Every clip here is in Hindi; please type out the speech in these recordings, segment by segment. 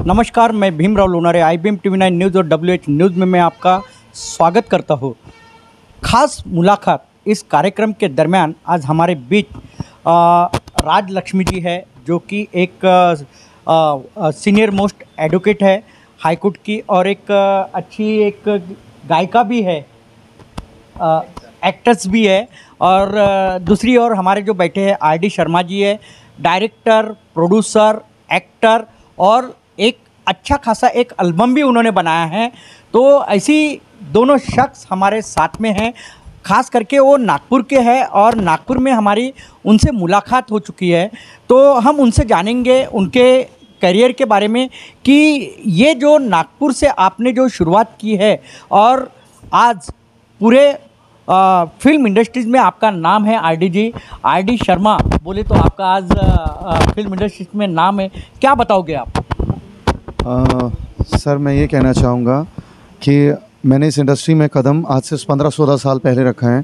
नमस्कार, मैं Bhimrao Lonare IBM TV9 news और WH न्यूज़ में मैं आपका स्वागत करता हूँ। खास मुलाकात इस कार्यक्रम के दरमियान आज हमारे बीच राज लक्ष्मी जी है, जो कि एक सीनियर मोस्ट एडवोकेट है हाई कोर्ट की और एक अच्छी एक गायिका भी है, एक्ट्रेस भी है। और दूसरी ओर हमारे जो बैठे हैं RD शर्मा जी है, डायरेक्टर, प्रोड्यूसर, एक्टर और एक अच्छा खासा एक एल्बम भी उन्होंने बनाया है। तो ऐसी दोनों शख्स हमारे साथ में हैं। ख़ास करके वो नागपुर के हैं और नागपुर में हमारी उनसे मुलाकात हो चुकी है। तो हम उनसे जानेंगे उनके करियर के बारे में कि ये जो नागपुर से आपने जो शुरुआत की है और आज पूरे फिल्म इंडस्ट्रीज़ में आपका नाम है। RD शर्मा बोले तो आपका आज फिल्म इंडस्ट्रीज में नाम है, क्या बताओगे आप? सर, मैं ये कहना चाहूँगा कि मैंने इस इंडस्ट्री में कदम आज से 15-16 साल पहले रखा है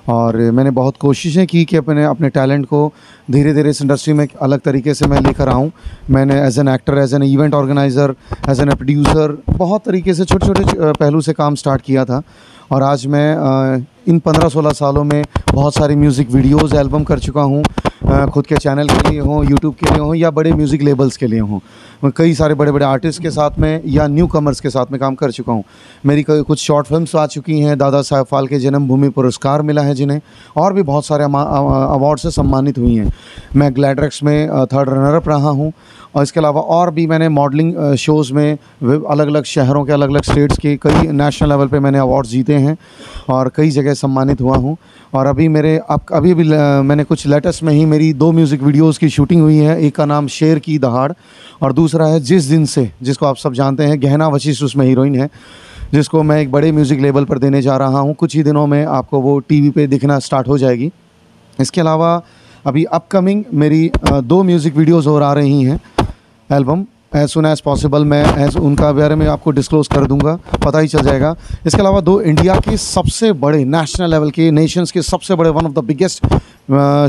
और मैंने बहुत कोशिशें की कि अपने टैलेंट को धीरे धीरे इस इंडस्ट्री में अलग तरीके से मैं लेकर आऊँ। मैंने as an actor, as an event organiser, as an producer बहुत तरीके से छोटे छोटे पहलू से काम स्टार्ट किया था। और आज मैं इन 15-16 सालों में बहुत सारी म्यूज़िक वीडियोज़ एल्बम कर चुका हूँ, खुद के चैनल के लिए हों, यूट्यूब के लिए हों या बड़े म्यूज़िक लेबल्स के लिए हों। कई सारे बड़े बड़े आर्टिस्ट के साथ में या न्यू कमर्स के साथ में काम कर चुका हूँ। मेरी कुछ शॉर्ट फिल्म्स आ चुकी हैं, दादा साहब फाल्के जन्मभूमि पुरस्कार मिला है जिन्हें, और भी बहुत सारे अवार्ड से सम्मानित हुई हैं। मैं ग्लैडरेक्स में 3rd रनरअप रहा हूँ और इसके अलावा और भी मैंने मॉडलिंग शोज़ में अलग अलग शहरों के, अलग अलग स्टेट्स के, कई नेशनल लेवल पे मैंने अवार्ड्स जीते हैं और कई जगह सम्मानित हुआ हूँ। और अभी मैंने कुछ लेटेस्ट में ही मेरी 2 म्यूज़िक वीडियोज़ की शूटिंग हुई है। एक का नाम शेर की दहाड़ और दूसरा है जिस दिन से, जिसको आप सब जानते हैं, गहना वशिष्ठ उसमें हीरोइन है, जिसको मैं एक बड़े म्यूज़िक लेबल पर देने जा रहा हूँ। कुछ ही दिनों में आपको वो TV पे दिखना स्टार्ट हो जाएगी। इसके अलावा अभी अपकमिंग मेरी 2 म्यूज़िक वीडियोज़ और आ रही हैं, album as soon as possible. मैं उनका बारे में आपको डिस्क्लोज़ कर दूंगा, पता ही चल जाएगा। इसके अलावा 2 इंडिया के सबसे बड़े नेशनल लेवल के, नेशंस के सबसे बड़े, one of the biggest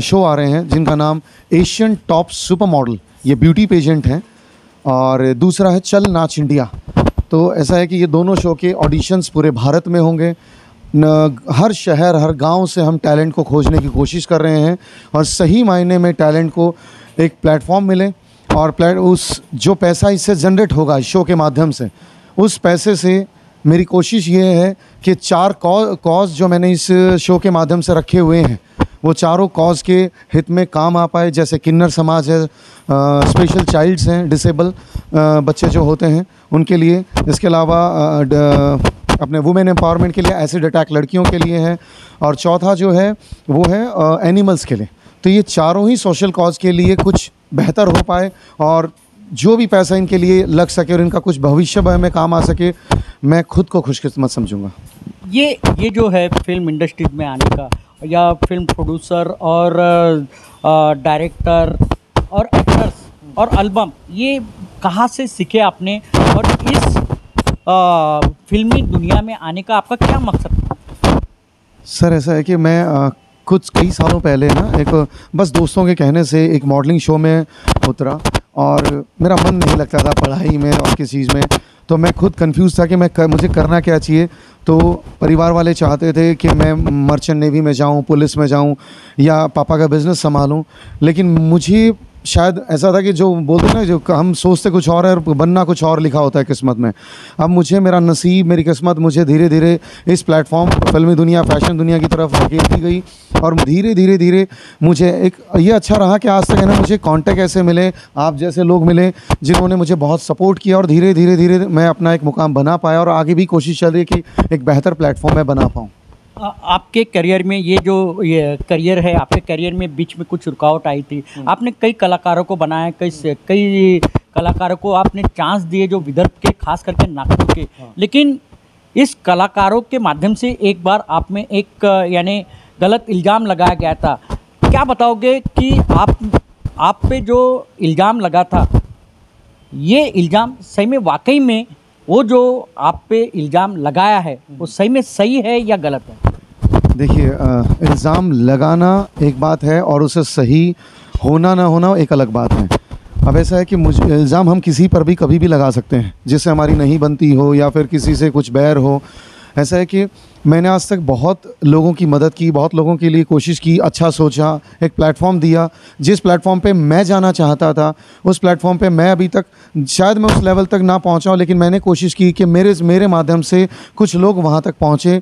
show आ रहे हैं, जिनका नाम एशियन टॉप सुपर मॉडल, ये ब्यूटी पेजेंट हैं, और दूसरा है चल नाच इंडिया। तो ऐसा है कि ये दोनों शो के ऑडिशंस पूरे भारत में होंगे। हर शहर, हर गांव से हम टैलेंट को खोजने की कोशिश कर रहे हैं और सही मायने में टैलेंट को एक प्लेटफॉर्म मिले और उस जो पैसा इससे जनरेट होगा इस शो के माध्यम से, उस पैसे से मेरी कोशिश ये है कि 4 कॉज जो मैंने इस शो के माध्यम से रखे हुए हैं, वो चारों कॉज के हित में काम आ पाए। जैसे किन्नर समाज है, स्पेशल चाइल्ड्स हैं, डिसेबल बच्चे जो होते हैं उनके लिए। इसके अलावा अपने वुमेन एम्पावरमेंट के लिए, एसिड अटैक लड़कियों के लिए है, और चौथा जो है वो है एनिमल्स के लिए। तो ये चारों ही सोशल कॉज के लिए कुछ बेहतर हो पाए और जो भी पैसा इनके लिए लग सके और इनका कुछ भविष्य में काम आ सके, मैं खुद को खुशकिस्मत समझूंगा। ये जो है फिल्म इंडस्ट्रीज में आने का, या फिल्म प्रोड्यूसर और डायरेक्टर और एक्टर्स और एल्बम, ये कहाँ से सीखे आपने और इस फिल्मी दुनिया में आने का आपका क्या मकसद था? सर, ऐसा है कि मैं कुछ कई सालों पहले ना एक बस दोस्तों के कहने से एक मॉडलिंग शो में उतरा और मेरा मन नहीं लगता था पढ़ाई में और किसी चीज़ में। तो मैं खुद कंफ्यूज था कि मुझे करना क्या चाहिए। तो परिवार वाले चाहते थे कि मैं मर्चेंट नेवी में जाऊं, पुलिस में जाऊं या पापा का बिज़नेस संभालूं, लेकिन मुझे शायद ऐसा था कि जो बोलते हैं ना, जो हम सोचते कुछ और है और बनना कुछ और लिखा होता है किस्मत में। अब मुझे मेरा नसीब, मेरी किस्मत मुझे धीरे धीरे इस प्लेटफॉर्म, फिल्मी दुनिया, फैशन दुनिया की तरफ धकेलती गई और धीरे धीरे मुझे एक ये अच्छा रहा कि आज तक है ना, मुझे कांटेक्ट ऐसे मिले, आप जैसे लोग मिले जिन्होंने मुझे बहुत सपोर्ट किया और धीरे मैं अपना एक मुकाम बना पाया और आगे भी कोशिश चल रही है कि एक बेहतर प्लेटफॉर्म मैं बना पाऊँ। आपके करियर में ये करियर है, आपके करियर में बीच में कुछ रुकावट आई थी। आपने कई कलाकारों को बनाया, कई कलाकारों को आपने चांस दिए जो विदर्भ के, खास करके नागपुर के। लेकिन इस कलाकारों के माध्यम से एक बार आप में एक यानी गलत इल्ज़ाम लगाया गया था। क्या बताओगे कि आप पे जो इल्ज़ाम लगा था, ये इल्ज़ाम सही में, वाकई में वो जो आप पे इल्ज़ाम लगाया है वो सही में सही है या गलत है? देखिए, इल्ज़ाम लगाना एक बात है और उसे सही होना ना होना एक अलग बात है। अब ऐसा है कि मुझे इल्ज़ाम हम किसी पर भी कभी भी लगा सकते हैं, जिससे हमारी नहीं बनती हो या फिर किसी से कुछ बैर हो। ऐसा है कि मैंने आज तक बहुत लोगों की मदद की, बहुत लोगों के लिए कोशिश की, अच्छा सोचा, एक प्लेटफॉर्म दिया। जिस प्लेटफॉर्म पे मैं जाना चाहता था उस प्लेटफॉर्म पे मैं अभी तक शायद मैं उस लेवल तक ना पहुंचा हूं, लेकिन मैंने कोशिश की कि मेरे माध्यम से कुछ लोग वहां तक पहुंचे।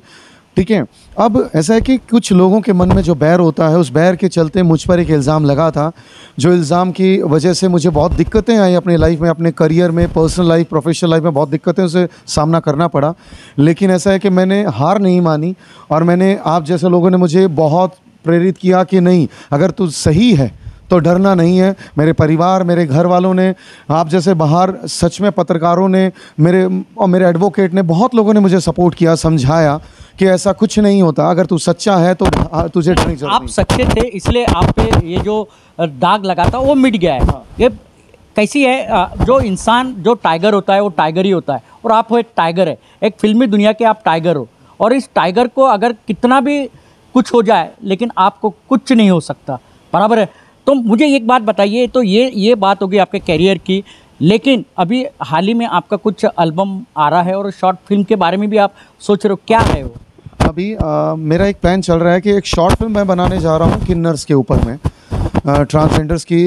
ठीक है, अब ऐसा है कि कुछ लोगों के मन में जो बैर होता है, उस बैर के चलते मुझ पर एक इल्ज़ाम लगा था, जो इल्ज़ाम की वजह से मुझे बहुत दिक्कतें आई अपनी लाइफ में, अपने करियर में, पर्सनल लाइफ, प्रोफेशनल लाइफ में बहुत दिक्कतें से सामना करना पड़ा। लेकिन ऐसा है कि मैंने हार नहीं मानी और मैंने, आप जैसे लोगों ने मुझे बहुत प्रेरित किया कि नहीं, अगर तू सही है तो डरना नहीं है। मेरे परिवार, मेरे घर वालों ने, आप जैसे बाहर सच में पत्रकारों ने, मेरे एडवोकेट ने, बहुत लोगों ने मुझे सपोर्ट किया, समझाया कि ऐसा कुछ नहीं होता, अगर तू सच्चा है तो तुझे डरने की जरूरत आप नहीं। सच्चे थे इसलिए आप पे ये जो दाग लगा था वो मिट गया है। ये कैसी है, जो इंसान जो टाइगर होता है वो टाइगर ही होता है, और आप वो एक टाइगर है, एक फिल्मी दुनिया के आप टाइगर हो। और इस टाइगर को अगर कितना भी कुछ हो जाए लेकिन आपको कुछ नहीं हो सकता, बराबर है। तो मुझे एक बात बताइए, तो ये बात होगी आपके कैरियर की, लेकिन अभी हाल ही में आपका कुछ एल्बम आ रहा है और शॉर्ट फिल्म के बारे में भी आप सोच रहे हो, क्या है वो? अभी मेरा एक प्लान चल रहा है कि एक शॉर्ट फिल्म मैं बनाने जा रहा हूँ किन्नर्स के ऊपर में, ट्रांसजेंडर्स की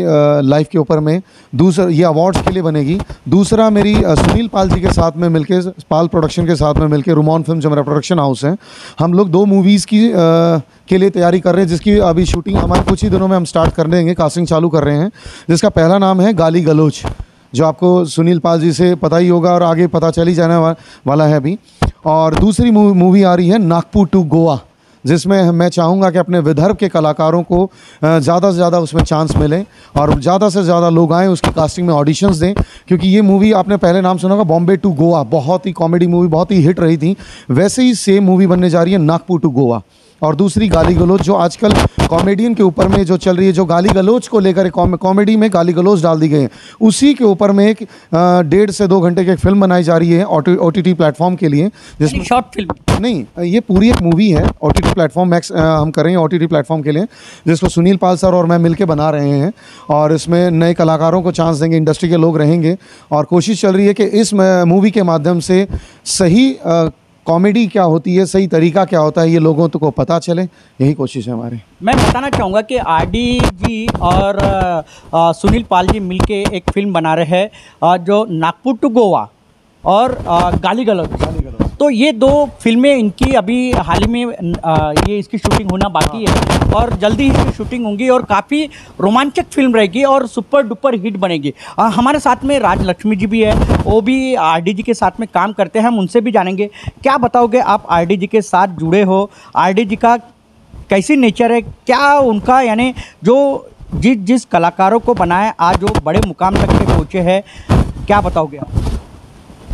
लाइफ के ऊपर में। दूसरा ये अवार्ड्स के लिए बनेगी। दूसरा मेरी सुनील पाल जी के साथ में मिलके, पाल प्रोडक्शन के साथ में मिलके, रुमॉन फिल्म जो मेरा प्रोडक्शन हाउस है, हम लोग 2 मूवीज़ की के लिए तैयारी कर रहे हैं, जिसकी अभी शूटिंग हमारे कुछ ही दिनों में हम स्टार्ट कर देंगे, कास्टिंग चालू कर रहे हैं। जिसका पहला नाम है गाली गलोच, जो आपको सुनील पाल जी से पता ही होगा और आगे पता चल ही जाने वाला है अभी। और दूसरी मूवी आ रही है नागपुर टू गोवा, जिसमें मैं चाहूँगा कि अपने विदर्भ के कलाकारों को ज़्यादा से ज़्यादा उसमें चांस मिले और ज़्यादा से ज़्यादा लोग आएँ, उसकी कास्टिंग में ऑडिशंस दें। क्योंकि ये मूवी आपने पहले नाम सुना होगा बॉम्बे टू गोवा, बहुत ही कॉमेडी मूवी, बहुत ही हिट रही थी, वैसे ही सेम मूवी बनने जा रही है नागपुर टू गोवा। और दूसरी गाली गलौज, जो आजकल कॉमेडियन के ऊपर में जो चल रही है, जो गाली गलौज को लेकर कॉमेडी में गाली गलौज डाल दी गई है, उसी के ऊपर में एक 1.5 से 2 घंटे की एक फिल्म बनाई जा रही है OTT प्लेटफॉर्म के लिए, जिसमें शॉर्ट फिल्म नहीं, ये पूरी एक मूवी है OTT प्लेटफॉर्म मैक्स, हम करेंगे OTT प्लेटफॉर्म के लिए, जिसको सुनील पाल सर और मैं मिलके बना रहे हैं। और इसमें नए कलाकारों को चांस देंगे, इंडस्ट्री के लोग रहेंगे, और कोशिश चल रही है कि इस मूवी के माध्यम से सही कॉमेडी क्या होती है, सही तरीका क्या होता है, ये लोगों को पता चले, यही कोशिश है हमारी। मैं बताना चाहूँगा कि RD जी और सुनील पाल जी मिलके एक फिल्म बना रहे हैं, जो नागपुर टू गोवा और गाली गलौज। तो ये 2 फिल्में इनकी अभी हाल ही में ये इसकी शूटिंग होना बाकी है, और जल्दी ही इसकी शूटिंग होंगी और काफ़ी रोमांचक फिल्म रहेगी और सुपर डुपर हिट बनेगी। हमारे साथ में राज लक्ष्मी जी भी है, वो भी RD जी के साथ में काम करते हैं, हम उनसे भी जानेंगे। क्या बताओगे, आप RD जी के साथ जुड़े हो, RD जी का कैसी नेचर है, क्या उनका, यानी जो जिस कलाकारों को बनाए आज वो बड़े मुकाम तक के पहुँचे हैं, क्या बताओगे आप?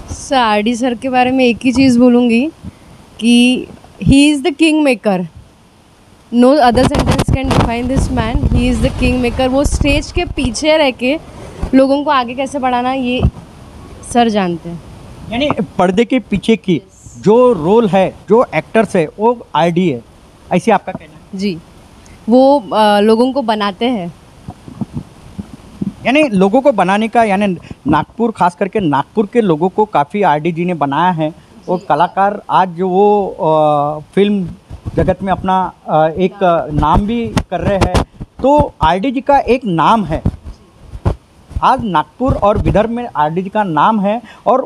सर RD सर के बारे में एक ही चीज़ बोलूँगी कि he is the king maker, no other sentence can define this man, he is the king maker. वो स्टेज के पीछे रह के लोगों को आगे कैसे बढ़ाना, ये सर जानते हैं। यानी पर्दे के पीछे की जो रोल है, जो एक्टर्स है, वो RD है, ऐसे आपका कहना है? जी, वो लोगों को बनाते हैं। यानी लोगों को बनाने का, यानी नागपुर, खास करके नागपुर के लोगों को काफ़ी RD जी ने बनाया है, और कलाकार आज जो वो फिल्म जगत में अपना एक नाम भी कर रहे हैं। तो RD जी का एक नाम है, आज नागपुर और विदर्भ में RD जी का नाम है, और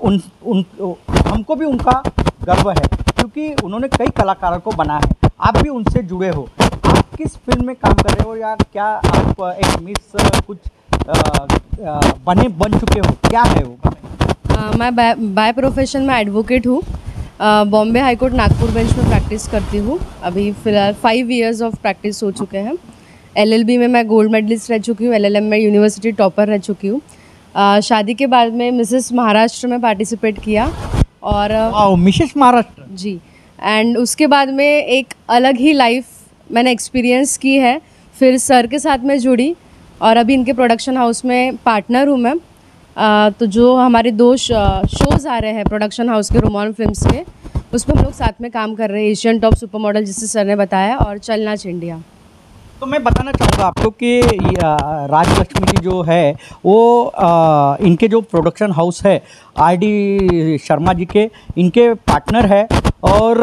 हमको भी उनका गर्व है, क्योंकि उन्होंने कई कलाकारों को बनाया है। आप भी उनसे जुड़े हो, आप किस फिल्म में काम कर रहे हो, या क्या आप एक मिस कुछ बन चुके हो, क्या है वो? मैं बाय प्रोफेशन में एडवोकेट हूँ, Bombay high court Nagpur bench में प्रैक्टिस करती हूँ। अभी फ़िलहाल 5 इयर्स ऑफ प्रैक्टिस हो चुके हैं। LLB में मैं गोल्ड मेडलिस्ट रह चुकी हूँ, LLM में यूनिवर्सिटी टॉपर रह चुकी हूँ। शादी के बाद में मिसेस महाराष्ट्र में पार्टिसिपेट किया, और मिसेस महाराष्ट्र जी, एंड उसके बाद में एक अलग ही लाइफ मैंने एक्सपीरियंस की है। फिर सर के साथ में जुड़ी, और अभी इनके प्रोडक्शन हाउस में पार्टनर हूँ मैं। तो जो हमारे 2 शोज़ आ रहे हैं प्रोडक्शन हाउस के, रुमॉन फिल्म्स के, उसमें हम लोग साथ में काम कर रहे हैं। एशियन टॉप सुपर मॉडल, जिससे सर ने बताया, और चल नाच इंडिया। तो मैं बताना चाहूँगा आपको कि राजलक्ष्मी जी जो है वो इनके जो प्रोडक्शन हाउस है आर.डी. शर्मा जी के, इनके पार्टनर है और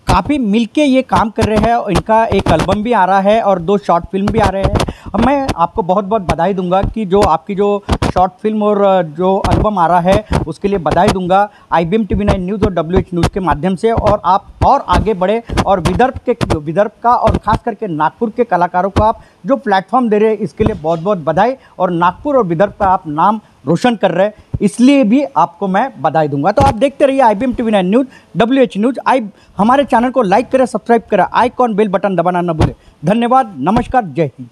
काफ़ी मिलके ये काम कर रहे हैं। इनका एक एल्बम भी आ रहा है और 2 शॉर्ट फिल्म भी आ रहे हैं। अब मैं आपको बहुत बहुत बधाई दूंगा कि जो आपकी जो शॉर्ट फिल्म और जो एल्बम आ रहा है उसके लिए बधाई दूंगा IBM TV9 न्यूज़ और WH न्यूज़ के माध्यम से, और आप और आगे बढ़े और विदर्भ का और ख़ास करके नागपुर के कलाकारों को आप जो प्लेटफॉर्म दे रहे हैं इसके लिए बहुत बहुत बधाई। और नागपुर और विदर्भ का आप नाम रोशन कर रहे हैं, इसलिए भी आपको मैं बधाई दूंगा। तो आप देखते रहिए IBM TV9 news, WH news. हमारे चैनल को लाइक करें, सब्सक्राइब करें, आइकॉन बेल बटन दबाना न भूलें। धन्यवाद, नमस्कार, जय हिंद।